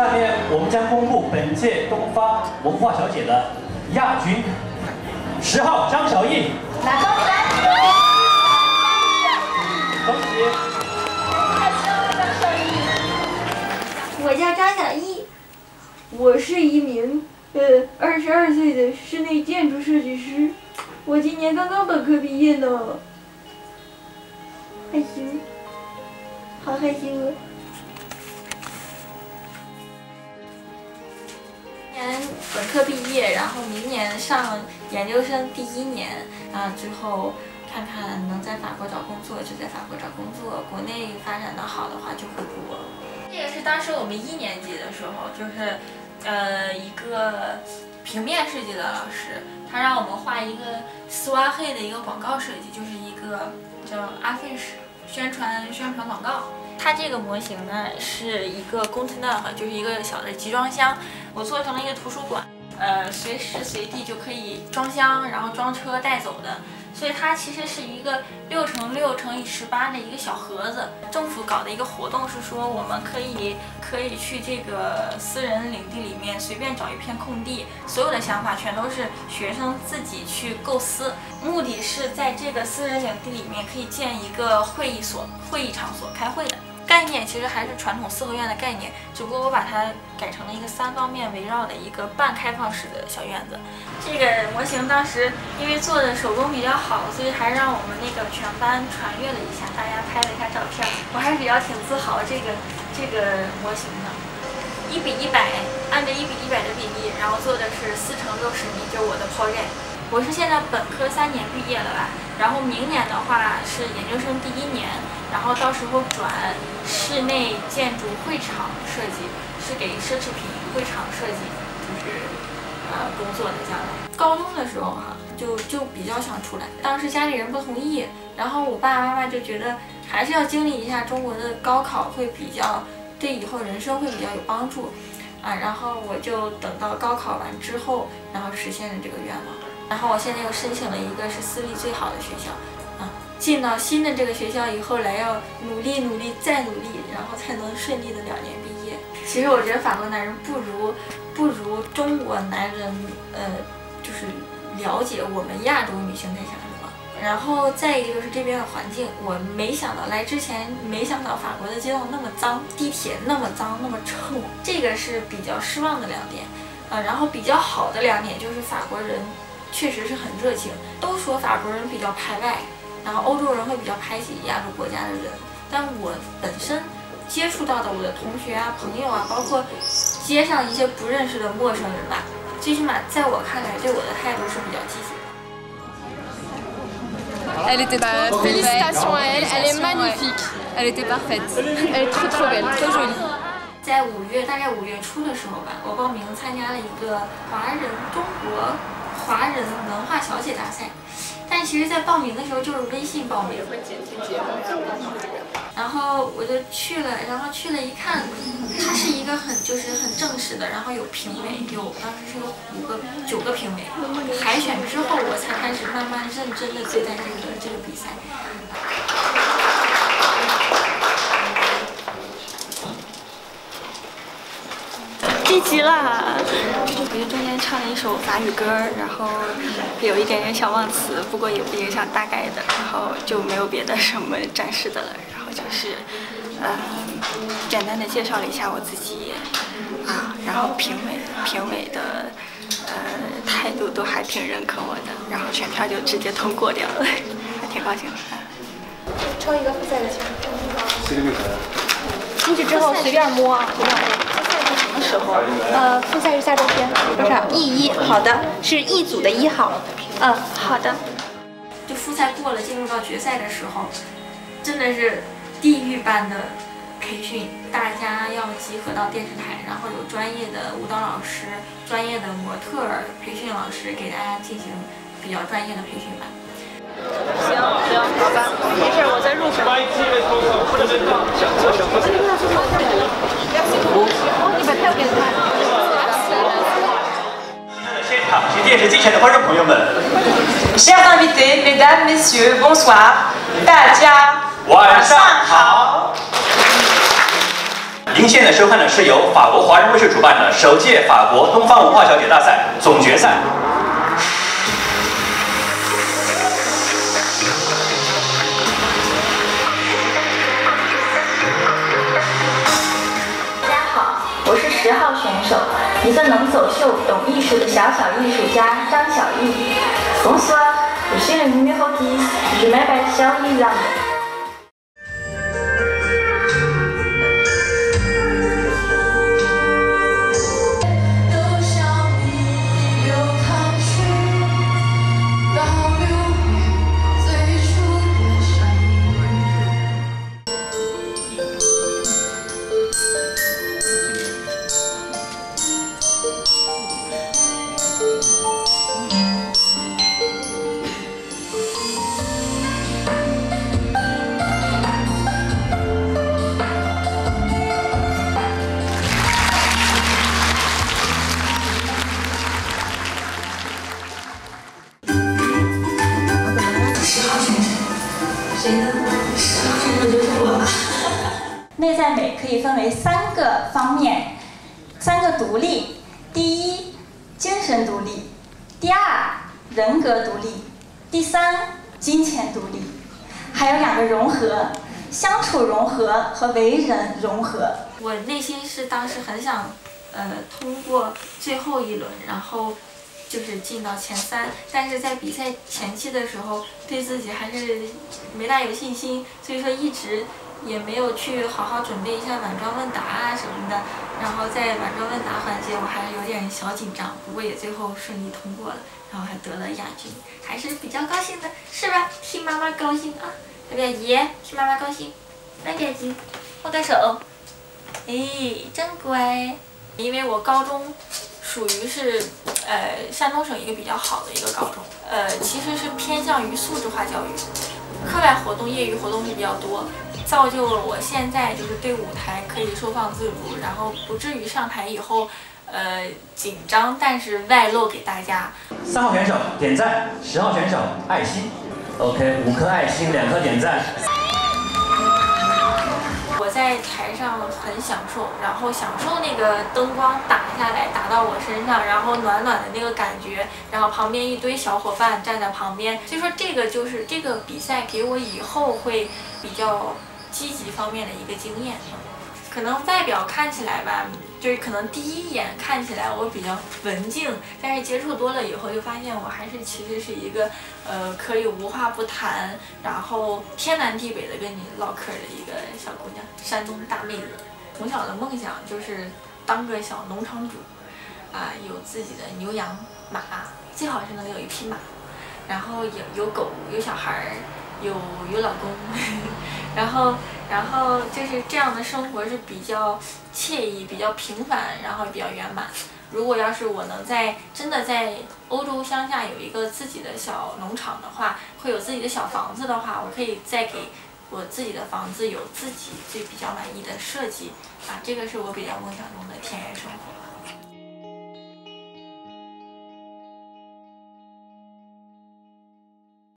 下面我们将公布本届东方文化小姐的亚军，10号张小艺，拿高起来！恭喜！太棒了，张小艺！我叫张小艺，我是一名22岁的室内建筑设计师，我今年刚刚本科毕业呢，害羞，好害羞啊！今年本科毕业，然后明年上研究生第1年，之后看看能在法国找工作就在法国找工作，国内发展的好的话就回国。这个是当时我们1年级的时候，就是一个平面设计的老师，他让我们画一个丝袜黑的一个广告设计，就是一个叫阿费什宣传广告。它这个模型呢是一个 container， 就是一个小的集装箱，我做成了一个图书馆，随时随地就可以装箱，然后装车带走的。所以它其实是一个6×6×18的一个小盒子。政府搞的一个活动是说，我们可以去这个私人领地里面随便找一片空地，所有的想法全都是学生自己去构思，目的是在这个私人领地里面可以建一个会议场所开会的。概念其实还是传统4合院的概念，只不过我把它改成了一个3方面围绕的一个半开放式的小院子。这个模型当时因为做的手工比较好，所以还让我们那个全班传阅了一下，大家拍了一下照片，我还是比较挺自豪这个模型的。1:100，按照1:100的比例，然后做的是4×60米，就是我的project。我是现在本科3年毕业了吧，然后明年的话是研究生第1年，然后到时候转室内建筑会场设计，是给奢侈品会场设计，就是工作的将来。高中的时候就比较想出来，当时家里人不同意，然后我爸爸妈妈就觉得还是要经历一下中国的高考，会比较对以后人生会比较有帮助然后我就等到高考完之后，然后实现了这个愿望。然后我现在又申请了一个是私立最好的学校，进到新的这个学校以后来要努力再努力，然后才能顺利的2年毕业。其实我觉得法国男人不如中国男人，就是了解我们亚洲女性在想什么。然后再一个就是这边的环境，我没想到来之前没想到法国的街道那么脏，地铁那么脏那么臭，这个是比较失望的2点。然后比较好的2点就是法国人确实是很热情，都说法国人比较排外，然后欧洲人会比较排挤亚洲国家的人。但我本身接触到的我的同学朋友包括街上一些不认识的陌生人吧，最起码在我看来对我的态度是比较积极的。Elle était trop félicitations à elle, elle est magnifique, elle était parfaite, elle est trop belle, trop jolie。在大概5月初的时候吧，我报名参加了一个中国华人文化小姐大赛，但其实在报名的时候就是微信报名，然后我就去了，然后去了一看，它是一个很正式的，然后有评委，当时是有9个评委，海选之后我才开始慢慢认真的对待这个比赛。晋级啦！我就中间唱了一首法语歌，然后有一点小忘词，不过也不影响大概的，然后就没有别的什么展示的了。然后就是简单的介绍了一下我自己然后评委的态度都还挺认可我的，然后全票就直接通过掉了，还挺高兴的。抽一个复赛的球。进去之后随便摸，随便摸。什么时候？复赛是下周天，多少？E1，好的，是 E 组的1号。好的。就复赛过了，进入到决赛的时候，真的是地狱般的培训，大家要集合到电视台，然后有专业的舞蹈老师、专业的模特培训老师给大家进行比较专业的培训吧。行，好吧，没事，我在路上。你把票给他。现场及电视机前的观众朋友们 ，Chers invités, mesdames, messieurs, bonsoir， 大家晚上好。您现在收看的是由法国华人卫视主办的首届法国东方文化小姐大赛总决赛。大家好，我是10号选手，一个能走秀、懂艺术的小艺术家张小艺。Bonsoir, je suis le numéro 10, je m'appelle Xiao Yizang。内在美可以分为3个方面，3个独立：第一，精神独立；第2，人格独立；第3，金钱独立。还有2个融合：相处融合和为人融合。我内心是当时很想，通过最后一轮，然后就是进到前3，但是在比赛前期的时候，对自己还是没大有信心，所以说一直也没有去好好准备一下晚装问答啊什么的，然后在晚装问答环节我还是有点小紧张，不过也最后顺利通过了，然后还得了亚军，还是比较高兴的，是吧？替妈妈高兴啊！表表姨，替妈妈高兴，来表姐，握个手，哎，真乖。因为我高中属于是山东省一个比较好的一个高中，其实是偏向于素质化教育，课外活动、业余活动是比较多。造就了我现在就是对舞台可以收放自如，然后不至于上台以后，紧张，但是外露给大家。3号选手点赞，10号选手爱心。OK， 5颗爱心，2颗点赞。我在台上很享受，然后享受那个灯光打下来，打到我身上，然后暖暖的那个感觉，然后旁边一堆小伙伴站在旁边，所以说这个就是这个比赛给我以后会比较积极方面的一个经验。可能外表看起来吧，就是可能第一眼看起来我比较文静，但是接触多了以后就发现我还是其实是一个可以无话不谈，然后天南地北的跟你唠嗑的一个小姑娘，山东大妹子。从小的梦想就是当个小农场主，有自己的牛羊马，最好是能有一匹马，然后有狗，有小孩儿，有老公。然后就是这样的生活是比较惬意、比较平凡，然后比较圆满。如果要是我能真的在欧洲乡下有一个自己的小农场的话，会有自己的小房子的话，我可以再给我自己的房子有自己最比较满意的设计，这个是我比较梦想中的田园生活。